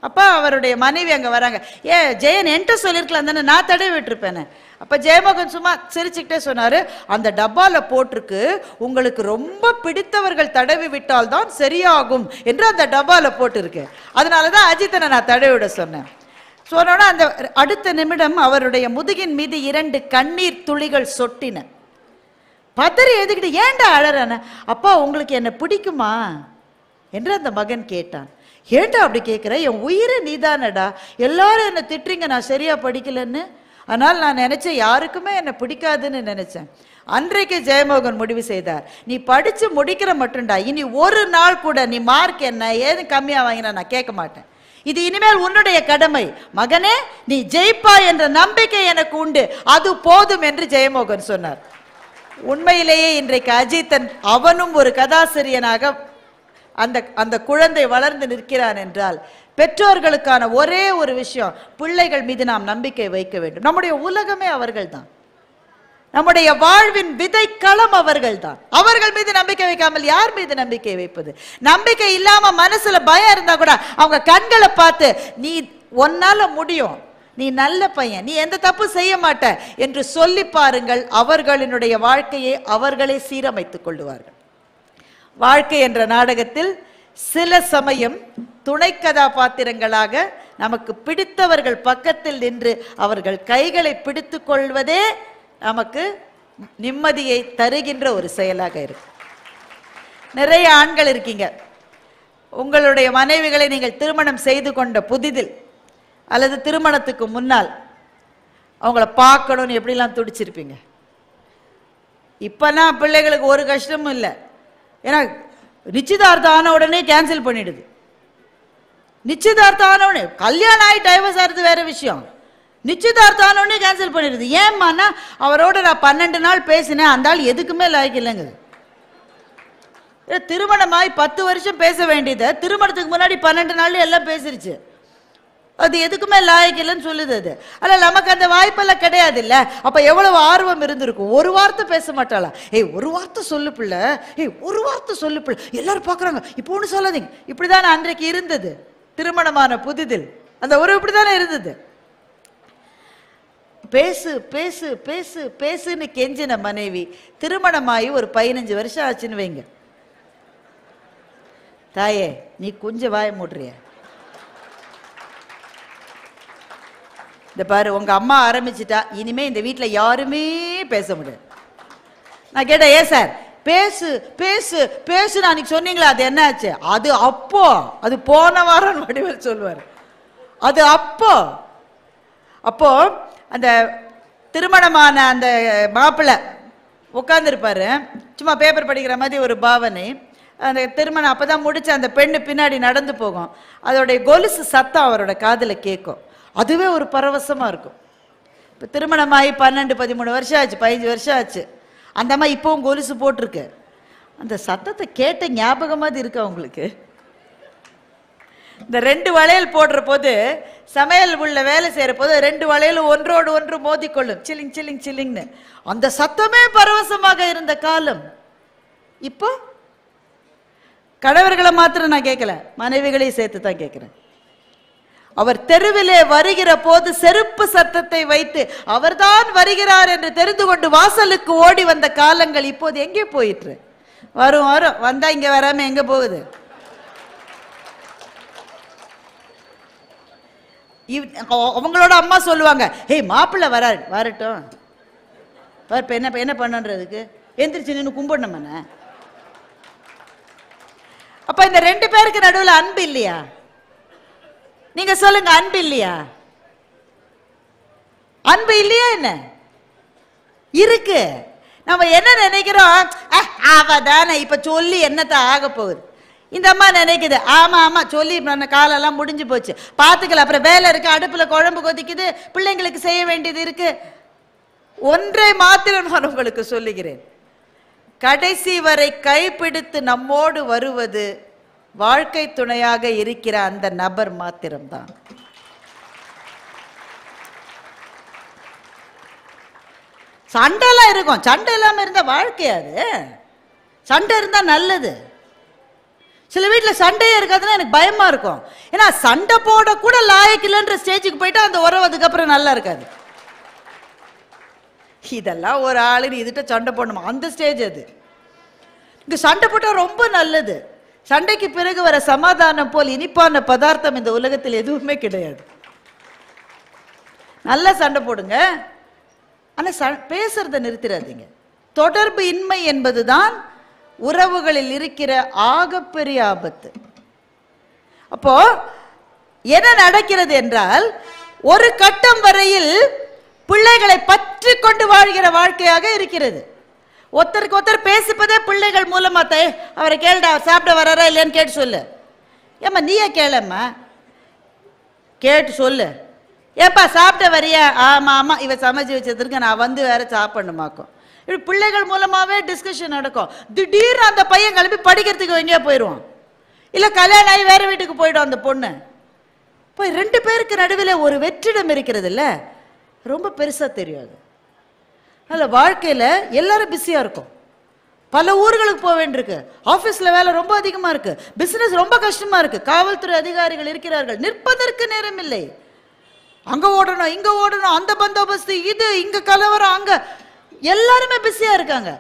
அப்பா அவருடைய மனைவி அங்கே வராங்க, ஜெயன் என்கிட்ட சொல்லியிருக்கலாம் தானே, நான் தடவி விட்டுருப்பேன்னு. அப்போ ஜெயமோகன் சும்மா சிரிச்சுக்கிட்டே சொன்னார், அந்த டப்பாவில் போட்டிருக்கு, உங்களுக்கு ரொம்ப பிடித்தவர்கள் தடவி விட்டால் தான் சரியாகும் என்று அந்த டப்பாவில் போட்டிருக்கு, அதனால தான் அஜித்தனை நான் தடவி விட சொன்னேன். சொன்னோன்னா அந்த அடுத்த நிமிடம் அவருடைய முதுகின் மீது 2 கண்ணீர் துளிகள் சொட்டின. பதறி எழுதிக்கிட்டு, ஏன்டா அழறான? அப்பா உங்களுக்கு என்ன பிடிக்குமா என்று அந்த மகன் கேட்டான். ஏன்டா அப்படி கேட்குற, என் உயிரை நீதானடா, எல்லாரும் என்னை திட்டுறீங்க நான் சரியா படிக்கலன்னு, ஆனால் நான் நினைச்சேன் யாருக்குமே என்னை பிடிக்காதுன்னு நினைச்சேன். அன்றைக்கு ஜெயமோகன் முடிவு செய்தார், நீ படிச்சு முடிக்கிற மட்டும்டா, இனி ஒரு நாள் கூட நீ மார்க் என்ன ஏது கம்மியா வாங்கினா நான் கேட்க மாட்டேன், இது இனிமேல் உன்னுடைய கடமை, மகனே நீ ஜெயிப்பா என்ற நம்பிக்கை எனக்கு உண்டு, அது போதும் என்று ஜெயமோகன் சொன்னார். உண்மையிலேயே இன்றைக்கு அஜித்தன் அவனும் ஒரு கதாசிரியனாக அந்த குழந்தை வளர்ந்து நிற்கிறான் என்றால் பெற்றோர்களுக்கான ஒரே ஒரு விஷயம், பிள்ளைகள் மீது நாம் நம்பிக்கை வைக்க வேண்டும். நம்முடைய உலகமே அவர்கள் தான். நம்முடைய வாழ்வின் விதைக்களம் அவர்கள்தான். அவர்கள் மீது நம்பிக்கை வைக்காமல் யார் மீது நம்பிக்கை வைப்பது? நம்பிக்கை இல்லாம மனசுல பயம் இருந்தா கூட அவங்க கண்களை பார்த்து நீ ஒன்னால முடியும், நீ நல்ல பையன், நீ எந்த தப்பு செய்ய மாட்ட என்று சொல்லி பாருங்கள். அவர்களினுடைய வாழ்க்கையை அவர்களே சீரமைத்துக் கொள்ளுவார்கள். வாழ்க்கை என்ற நாடகத்தில் சில சமயம் துணை கதாபாத்திரங்களாக நமக்கு பிடித்தவர்கள் பக்கத்தில் நின்று அவர்கள் கைகளை பிடித்துக் கொள்வதே நமக்கு நிம்மதியை தருகின்ற ஒரு செயலாக இருக்கு. நிறைய ஆண்கள் இருக்கீங்க, உங்களுடைய மனைவிகளை நீங்கள் திருமணம் செய்து கொண்ட புதிதில் அல்லது திருமணத்துக்கு முன்னால் அவங்கள பார்க்கணும்னு எப்படிலாம் துடிச்சிருப்பீங்க. இப்போனா பிள்ளைகளுக்கு ஒரு கஷ்டமும் இல்லை. ஏன்னா நிச்சயதார்த்தம் ஆன உடனே கேன்சல் பண்ணிடுது. நிச்சயதார்த்தம் ஆன உடனே, கல்யாணம் ஆகி டைவர்ஸ் ஆகிறது வேற விஷயம், நிச்சயதார்த்தம் ஆன உடனே கேன்சல் பண்ணிடுது. ஏம்மானா அவரோட நான் 12 நாள் பேசினேன், அந்த ஆள் எதுக்குமே லாய்க்கு இல்லைங்க. திருமணமாய் 10 வருஷம் பேச வேண்டியதை திருமணத்துக்கு முன்னாடி 12 நாள் எல்லாம் பேசிருச்சு. அது எதுக்குமே லாயக்கு இல்லைன்னு சொல்லுது. அது அல்ல, நமக்கு அந்த வாய்ப்பெல்லாம் கிடையாது இல்ல. அப்ப எவ்வளவு ஆர்வம் இருந்திருக்கும். ஒரு வார்த்தை பேச மாட்டாளா? ஏய் ஒரு வார்த்தை சொல்லு பிள்ளை, ஏய் ஒரு வார்த்தை சொல்லு பிள்ளை, எல்லாரும் பாக்குறாங்க, இப்போ ஒண்ணு சொல்லாதீங்க. இப்படிதானே அன்றைக்கு இருந்தது திருமணமான புதிதில். அந்த உறவு இப்படிதானே இருந்தது. பேசு பேசு பேசு பேசுன்னு கெஞ்சின மனைவி திருமணமாயி ஒரு 15 வருஷம் ஆச்சுன்னு வைங்க. தாயே நீ கொஞ்சம் வாய மூடுறிய, இந்த பாரு உங்க அம்மா ஆரம்பிச்சுட்டா இனிமே இந்த வீட்டில் யாருமே பேச முடியாது. நான் கேட்டேன், ஏன் சார் பேசு பேசு பேசு அன்னைக்கு சொன்னீங்களா, அது என்ன ஆச்சு? அது அப்போ, அது போன வாரம் வடிவேல் சொல்லுவார். அது அப்போ அப்போ அந்த திருமணமான அந்த மாப்பிள்ளை உட்காந்துருப்பாரு, சும்மா பேப்பர் படிக்கிற மாதிரி ஒரு பாவனை. அந்த திருமணம் அப்போதான் முடிச்சு அந்த பெண்ணு பின்னாடி நடந்து போகும், அதோடைய கொலுசு சத்தம் அவரோட காதில் கேட்கும். அதுவே ஒரு பரவசமாக இருக்கும். இப்போ திருமணமாகி 12-13 வருஷம் ஆச்சு, 15 வருஷம் ஆச்சு. அந்த அம்மா இப்போவும் கொலுசு போட்டிருக்கு. அந்த சத்தத்தை கேட்ட ஞாபகமாக இருக்கு அவங்களுக்கு. இந்த 2 வளையல் போடுற போது, சமையல் உள்ள வேலை செய்கிற போது 2 வளையலும் ஒன்றோடு ஒன்று மோதிக்கொள்ளும், சில்லிங் சில்லிங் சில்லிங்னு. அந்த சத்தமே பரவசமாக இருந்த காலம். இப்போ கணவர்களை மாத்திரம் நான் கேட்கல, மனைவிகளையும் சேர்த்து தான் கேட்கிறேன். அவர் தெருவிலே வருகிற போது செருப்பு சத்தத்தை வைத்து அவர்தான் வருகிறார் என்று தெரிந்து கொண்டு வாசலுக்கு ஓடி வந்த காலங்கள் இப்போது எங்கே போயிற்று? வரும் வரும், வந்தா இங்க வராம எங்க போகுது? அவங்களோட அம்மா சொல்லுவாங்க, ஏய் மாப்பிள்ளை வராரு, வரட்டும், இப்ப என்ன பண்ணுன்றதுக்கு எந்திரிச்சு நின்று கும்பிடணும்ன. அப்ப இந்த 2 பேருக்கு நடுவில் அன்பு இல்லையா? நீங்க சொல்லுங்க, அன்பு இல்லையா? அன்பு இல்லையா? என்ன இருக்கு? நம்ம என்ன நினைக்கிறோம், அவதானே இப்ப சொல்லி என்னத்த ஆக போகுது. இந்த அம்மா நினைக்குது, ஆமா ஆமா சொல்லி காலெல்லாம் முடிஞ்சு போச்சு, பாத்துக்கல, அப்புறம் வேலை இருக்கு, அடுப்புல குழம்பு கொதிக்குது, பிள்ளைங்களுக்கு செய்ய வேண்டியது இருக்கு. ஒன்றை மாத்திரம் நான் உங்களுக்கு சொல்லுகிறேன், கடைசி வரை கைப்பிடித்து நம்மோடு வருவது வாழ்க்கை துணையாக இருக்கிற அந்த நபர் மாத்திரம்தான். சண்டைலாம் இருக்கும், சண்டை இல்லாம இருந்தா வாழ்க்கையாது. சண்டை இருந்தா நல்லது. சில வீட்டில் சண்டையே இருக்காதுன்னா எனக்கு பயமா இருக்கும். ஏன்னா சண்டை போட கூட லாயக்கில்லைன்ற ஸ்டேஜுக்கு போயிட்டா அந்த உறவு அதுக்கப்புறம் நல்லா இருக்காது. இதெல்லாம் ஒரு ஆளு இதுகிட்ட சண்டை போடணுமா, அந்த ஸ்டேஜ் அது. இங்க சண்டை போட்டா ரொம்ப நல்லது. சண்டைக்கு பிறகு வர சமாதானம் போல் இனிப்பான பதார்த்தம் இந்த உலகத்தில் எதுவுமே கிடையாது. நல்லா சண்டை போடுங்க, ஆனா பேசுறத நிறுத்திடாதீங்க. தொடர்பு இன்மை என்பதுதான் உறவுகளில் இருக்கிற ஆகப்பெரிய ஆபத்து. அப்போ என்ன நடக்கிறது என்றால், ஒரு கட்டம் வரையில் பிள்ளைகளை பற்றி கொண்டு வாழ்கிற வாழ்க்கையாக இருக்கிறது. ஒருத்தருக்கு ஒருத்தர் பேசிப்பதே பிள்ளைகள் மூலமா. அவரை கேளுடா, அவர் சாப்பிட வராரா இல்லையான்னு கேட்டு சொல்லு. ஏம்மா நீயே கேளம்மா, கேட்டு சொல்லு. ஏப்பா சாப்பிட்ட வரியா? ஆமா ஆமா, இவ சமைச்சு வச்சதுக்கு நான் வந்து வேற சாப்பிடணுமாக்கும். இப்படி பிள்ளைகள் மூலமாவே டிஸ்கஷன் நடக்கும். திடீர்னு அந்த பையன் கிளம்பி படிக்கிறதுக்கு எங்கேயா போயிடுவான், இல்ல கல்யாணம் ஆகி வேற வீட்டுக்கு போயிடும் அந்த பொண்ணு. இப்போ 2 பேருக்கு நடுவில் ஒரு வெற்றிடம் இருக்கிறது இல்ல, ரொம்ப பெருசா தெரியாது. அல்ல, வாழ்க்கையில் எல்லாரும் பிஸியாக இருக்கும். பல ஊர்களுக்கு போக வேண்டியிருக்கு, ஆஃபீஸில் வேலை ரொம்ப அதிகமாக இருக்கு, பிஸ்னஸ் ரொம்ப கஷ்டமாக இருக்கு, காவல்துறை அதிகாரிகள் இருக்கிறார்கள், நிற்பதற்கு நேரம் இல்லை. அங்கே ஓடணும், இங்கே ஓடணும், அந்த பந்தோபஸ்து, இது இங்கே கலவரம், அங்கே எல்லாருமே பிஸியாக இருக்காங்க.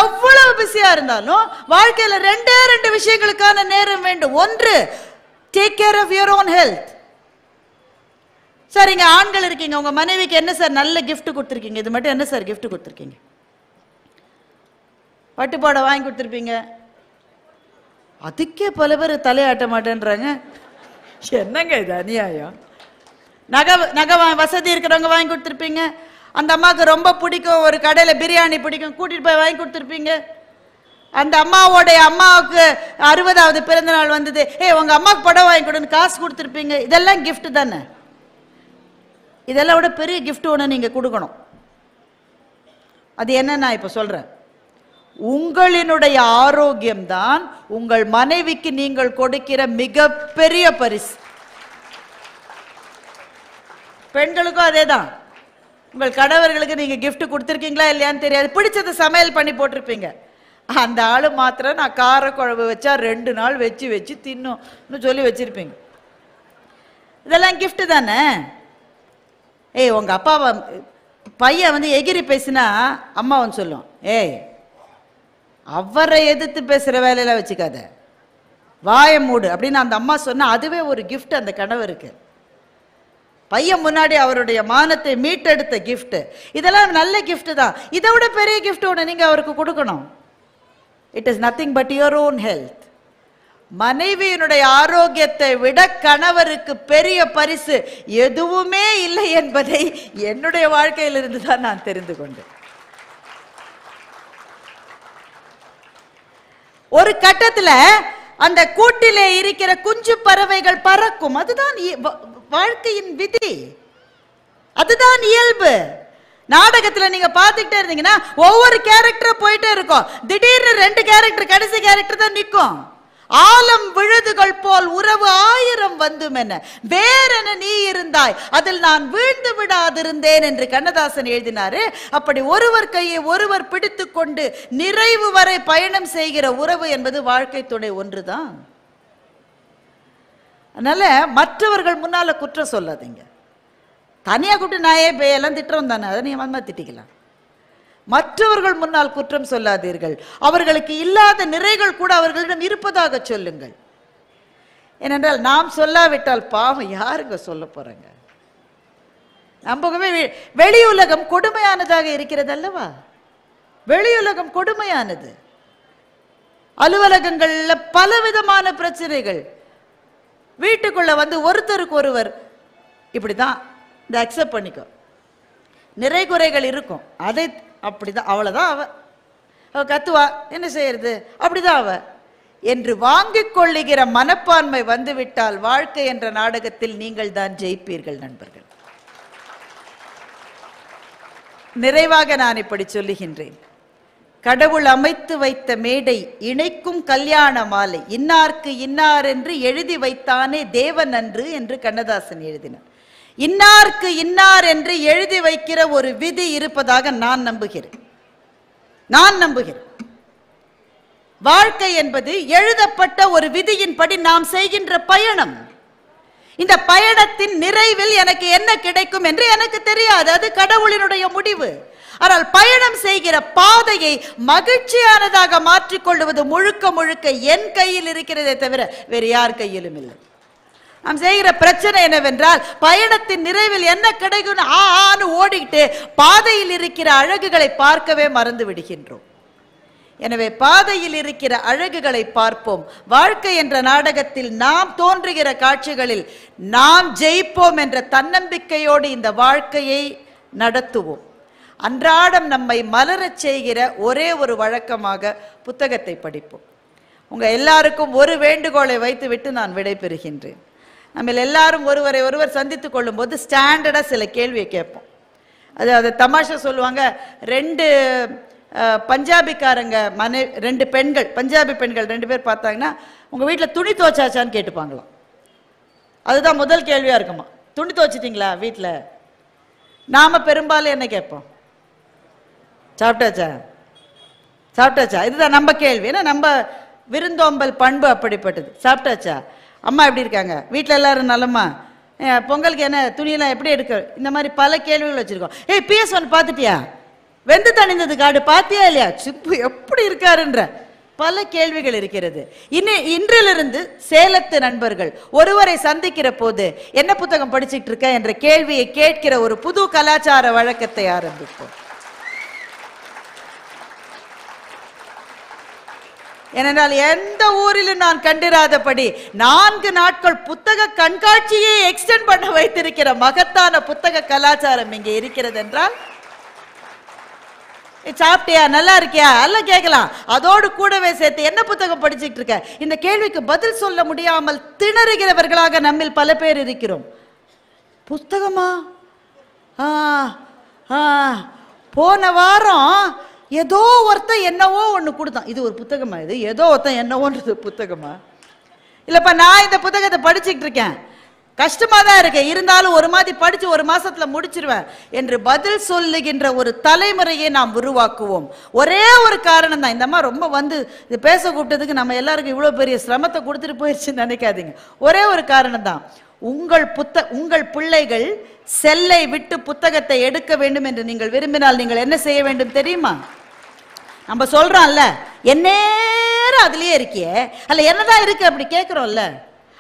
எவ்வளவு பிஸியாக இருந்தாலும் வாழ்க்கையில் ரெண்டு விஷயங்களுக்கான நேரம் வேண்டும். ஒன்று, take care of your own health. Sir, இங்கே ஆண்கள் இருக்கீங்க, உங்கள் மனைவிக்கு என்ன சார் நல்ல கிஃப்ட் கொடுத்துருக்கீங்க? இது மட்டும் என்ன சார் கிஃப்ட் கொடுத்துருக்கீங்க? பட்டுப்பாடை வாங்கி கொடுத்துருப்பீங்க. அதுக்கே பல பேர் தலையாட்ட மாட்டேன்றாங்க. என்னங்க இது அநியாயம்? நகை வசதி இருக்கிறவங்க வாங்கி கொடுத்துருப்பீங்க. அந்த அம்மாவுக்கு ரொம்ப பிடிக்கும், ஒரு கடையில் பிரியாணி பிடிக்கும், கூட்டிகிட்டு போய் வாங்கி கொடுத்துருப்பீங்க. அந்த அம்மாவுக்கு 60வது பிறந்த நாள் வந்தது, உங்கள் அம்மாவுக்கு படம் வாங்கி கொடுன்னு காசு கொடுத்துருப்பீங்க. இதெல்லாம் கிஃப்ட் தானே? இதெல்லாம் விட பெரிய கிஃப்ட் ஒன்று நீங்கள் கொடுக்கணும். அது என்ன நான் இப்போ சொல்கிறேன். உங்களினுடைய ஆரோக்கியம்தான் உங்கள் மனைவிக்கு நீங்கள் கொடுக்கிற மிகப்பெரிய பரிசு. பெண்களுக்கும் அதே தான். உங்கள் கணவர்களுக்கு நீங்கள் கிஃப்ட் கொடுத்துருக்கீங்களா இல்லையான்னு தெரியாது, பிடிச்சதை சமையல் பண்ணி போட்டிருப்பீங்க. அந்த ஆளு மாத்திரம் நான் காரக்குழம்பு வச்சா 2 நாள் வச்சு தின்னும்னு சொல்லி வச்சிருப்பீங்க. இதெல்லாம் கிஃப்ட் தானே? உங்கள் அப்பா பையன் வந்து எகிரி பேசினா அம்மா வந்து சொல்லும், அவரை எதிர்த்து பேசுகிற வேலையெல்லாம் வச்சுக்காத, வாய மூடு அப்படின்னு அந்த அம்மா சொன்னா அதுவே ஒரு கிஃப்ட் அந்த கணவருக்கு. பையன் முன்னாடி அவருடைய மானத்தை மீட்டெடுத்த கிஃப்ட். இதெல்லாம் நல்ல கிஃப்ட் தான். இதை விட பெரிய கிஃப்ட் ஒன்று நீங்கள் அவருக்கு கொடுக்கணும். It is nothing but your own health. மனைவியினுடைய ஆரோக்கியத்தை விட கணவருக்கு பெரிய பரிசு எதுவுமே இல்லை என்பதை என்னுடைய வாழ்க்கையிலிருந்து தான் நான் தெரிந்து கொண்டேன். ஒரு கட்டத்தில் அந்த கூட்டிலே இருக்கிற குஞ்சு பறவைகள் பறக்கும். அதுதான் வாழ்க்கையின் விதி, அதுதான் இயல்பு. நாடகத்தில் நீங்க பார்த்துக்கிட்டே இருந்தீங்கன்னா ஒவ்வொரு கேரக்டரும் போயிட்டே இருக்கும். திடீர்னு 2 கேரக்டர், கடைசி கேரக்டர் தான் நிற்கும். ஆலம் விழுதுகள் போல் உறவு 1000 வந்தும் என்ன, வேறென நீ இருந்தாய், அதில் நான் வீழ்ந்து விடாதிருந்தேன் என்று கண்ணதாசன் எழுதினாரு. அப்படி ஒருவர் கையை ஒருவர் பிடித்து கொண்டு நிறைவு வரை பயணம் செய்கிற உறவு என்பது வாழ்க்கை துணை ஒன்றுதான். அதனால மற்றவர்கள் முன்னால குற்றம் சொல்லாதீங்க. தனியாக கூப்பிட்டு நாயே பேயெல்லாம் திட்டுறோம் தானே, அதை நீங்க வந்து திட்டிக்கலாம். மற்றவர்கள் முன்னால் குற்றம் சொல்லாதீர்கள். அவர்களுக்கு இல்லாத நிறைகள் கூட அவர்களிடம் இருப்பதாக சொல்லுங்கள். ஏனென்றால் நாம் சொல்லாவிட்டால் பாவம் யாருங்க சொல்ல போறாங்க? நம்பவே வெளியுலகம் கொடுமையானதாக இருக்கிறது அல்லவா? வெளியுலகம் கொடுமையானது. அலுவலகங்கள்ல பலவிதமான பிரச்சனைகள். வீட்டுக்குள்ள வந்து ஒருத்தருக்கு ஒருவர் இப்படிதான், இந்த அக்செப்ட் பண்ணிக்கோ, நிறை குறைகள் இருக்கும், அதை அப்படிதான், அவ்வளவுதான், அவ கத்துவா, என்ன செய்யறது, அப்படிதான் அவ என்று வாங்கிக் கொள்ளுகிற மனப்பான்மை வந்துவிட்டால் வாழ்க்கை என்ற நாடகத்தில் நீங்கள் தான் ஜெயிப்பீர்கள் நண்பர்கள். நிறைவாக நான் இப்படி சொல்லுகின்றேன். கடவுள் அமைத்து வைத்த மேடை இணைக்கும் கல்யாண மாலை, இன்னார்க்கு இன்னார் என்று எழுதி வைத்தானே தேவன் அன்று என்று கண்ணதாசன் எழுதினார். இன்னார்க்கு இன்னார் என்று எழுதி வைக்கிற ஒரு விதி இருப்பதாக நான் நம்புகிறேன். வாழ்க்கை என்பது எழுதப்பட்ட ஒரு விதியின்படி நாம் செய்கின்ற பயணம். இந்த பயணத்தின் நிறைவில் எனக்கு என்ன கிடைக்கும் என்று எனக்கு தெரியாது, அது கடவுளினுடைய முடிவு. ஆனால் பயணம் செய்கிற பாதையை மகிழ்ச்சியானதாக மாற்றிக்கொள்வது முழுக்க முழுக்க என் கையில் இருக்கிறதே தவிர வேறு யார் கையிலும் இல்லை. நாம் செய்கிற பிரச்சனை என்னவென்றால் பயணத்தின் நிறைவில் என்ன கிடைக்கும் ஆன்னு ஓடிக்கிட்டு பாதையில் இருக்கிற அழகுகளை பார்க்கவே மறந்து விடுகின்றோம். எனவே பாதையில் இருக்கிற அழகுகளை பார்ப்போம். வாழ்க்கை என்ற நாடகத்தில் நாம் தோன்றுகிற காட்சிகளில் நாம் ஜெயிப்போம் என்ற தன்னம்பிக்கையோடு இந்த வாழ்க்கையை நடத்துவோம். அன்றாடம் நம்மை மலரச் செய்கிற ஒரே ஒரு வழக்கமாக புத்தகத்தை படிப்போம். உங்க எல்லாருக்கும் ஒரு வேண்டுகோளை வைத்துவிட்டு நான் விடைபெறுகின்றேன். நம்ம எல்லாரும் ஒருவரை ஒருவர் சந்தித்துக் கொள்ளும் போது ஸ்டாண்டர்டா சில கேள்வியை கேட்போம். அது தமாஷா சொல்லுவாங்க, 2 பஞ்சாபிக்காரங்க 2 பெண்கள், பஞ்சாபி பெண்கள் 2 பேர் பார்த்தாங்கன்னா உங்க வீட்டில் துணி துவைச்சாச்சான்னு கேட்டுப்பாங்களாம். அதுதான் முதல் கேள்வியா இருக்குமா, துணி துவைச்சிட்டிங்களா வீட்டில்? நாம பெரும்பாலும் என்ன கேட்போம்? சாப்பிட்டாச்சா? சாப்பிட்டாச்சா? இதுதான் நம்ம கேள்வி. ஏன்னா நம்ம விருந்தோம்பல் பண்பு அப்படிப்பட்டது. சாப்பிட்டாச்சா? அம்மா எப்படி இருக்காங்க? வீட்டில் எல்லாரும் நலமா? பொங்கலுக்கு என்ன துணியெல்லாம் எப்படி எடுக்க? இந்த மாதிரி பல கேள்விகள் வச்சிருக்கோம். ஏய், PS1 பார்த்துட்டியா? வெந்து தணிந்தது காடு பார்த்தியா இல்லையா? சிப்பு எப்படி இருக்காருன்ற பல கேள்விகள் இருக்கிறது. இன்றிலிருந்து சேலத்து நண்பர்கள் ஒருவரை சந்திக்கிற போது என்ன புத்தகம் படிச்சுட்டு இருக்க என்ற கேள்வியை கேட்கிற ஒரு புது கலாச்சார வழக்கத்தை ஆரம்பிப்போம். ஏனென்றால் எந்த ஊரிலும் நான் கண்டிராதபடி 4 நாட்கள் புத்தக கண்காட்சியை எக்ஸ்டெண்ட் பண்ண வைத்திருக்கிற மகத்தான புத்தக கலாச்சாரம் இங்கே இருக்கிறது என்றால், சாப்பிட்டியா, நல்லா இருக்கியா எல்லாம் கேட்கலாம். அதோடு கூடவே சேர்த்து என்ன புத்தகம் படிச்சுட்டு இருக்க இந்த கேள்விக்கு பதில் சொல்ல முடியாமல் திணறுகிறவர்களாக நம்மில் பல பேர் இருக்கிறோம். புத்தகமா? போன வாரம் ஏதோ ஒருத்தன் என்னவோ ஒன்று கொடுத்தான். இது ஒரு புத்தகமா? இது ஏதோ ஒருத்தன் என்னவோன்றது புத்தகமா? இல்லைப்பா, நான் இந்த புத்தகத்தை படிச்சுக்கிட்டு இருக்கேன், கஷ்டமா தான் இருக்கு, இருந்தாலும் ஒரு மாதிரி படிச்சு ஒரு மாசத்துல முடிச்சிருவேன் என்று பதில் சொல்லுகின்ற ஒரு தலைமுறையை நாம் உருவாக்குவோம். ஒரே ஒரு காரணம் தான். இந்த மாதிரி ரொம்ப வந்து இது பேச கூப்பிட்டதுக்கு நம்ம எல்லாருக்கும் இவ்வளோ பெரிய சிரமத்தை கொடுத்துட்டு போயிடுச்சுன்னு நினைக்காதீங்க. ஒரே ஒரு காரணம் தான். உங்கள் பிள்ளைகள் செல்லை விட்டு புத்தகத்தை எடுக்க வேண்டும் என்று நீங்கள் விரும்பினால் நீங்கள் என்ன செய்ய வேண்டும் தெரியுமா? நம்ம சொல்றோம்ல, எந்நேரம் அதுலயே இருக்கியே, அல்ல என்னதான் இருக்கு அப்படி கேட்கிறோம்ல.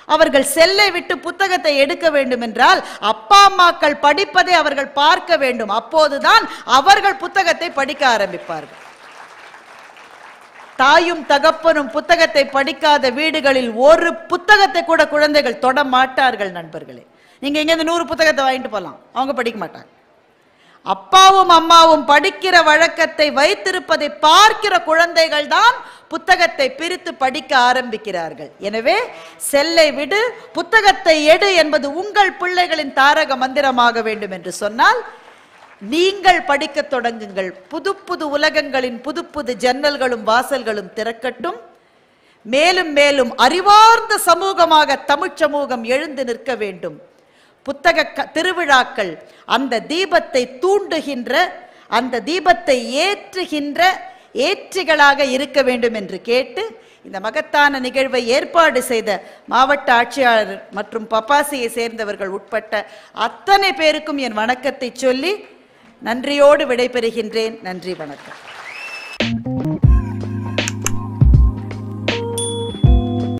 அவர்கள் செல்லை விட்டு புத்தகத்தை எடுக்க வேண்டும் என்றால் அப்பா அம்மாக்கள் படிப்பதை அவர்கள் பார்க்க வேண்டும். அப்போதுதான் அவர்கள் புத்தகத்தை படிக்க ஆரம்பிப்பார்கள். தாயும் தகப்பனும் புத்தகத்தை படிக்காத வீடுகளில் ஒரு புத்தகத்தை கூட குழந்தைகள் தொட மாட்டார்கள். நண்பர்களே, நீங்க இங்க 100 புத்தகத்தை வாங்கிட்டு போகலாம், அவங்க படிக்க மாட்டாங்க. அப்பாவும் அம்மாவும் படிக்கிற வழக்கத்தை வைத்திருப்பதை பார்க்கிற குழந்தைகள் தான் புத்தகத்தை பிரித்து படிக்க ஆரம்பிக்கிறார்கள். எனவே செல்லை விடு, புத்தகத்தை எடு என்பது உங்கள் பிள்ளைகளின் தாரக மந்திரமாக வேண்டும் என்று சொன்னால் நீங்கள் படிக்க தொடங்குங்கள். புது புது உலகங்களின் புது புது ஜன்னல்களும் வாசல்களும் திறக்கட்டும். மேலும் மேலும் அறிவார்ந்த சமூகமாக தமிழ் சமூகம் எழுந்து நிற்க வேண்டும். புத்தக திருவிழாக்கள் அந்த தீபத்தை தூண்டுகின்ற, அந்த தீபத்தை ஏற்றுகின்ற ஏற்றிகளாக இருக்க வேண்டும் என்று கேட்டு இந்த மகத்தான நிகழ்வை ஏற்பாடு செய்த மாவட்ட ஆட்சியாளர் மற்றும் பப்பாசியை சேர்ந்தவர்கள் உட்பட்ட அத்தனை பேருக்கும் என் வணக்கத்தை சொல்லி நன்றியோடு விடைபெறுகின்றேன். நன்றி, வணக்கம்.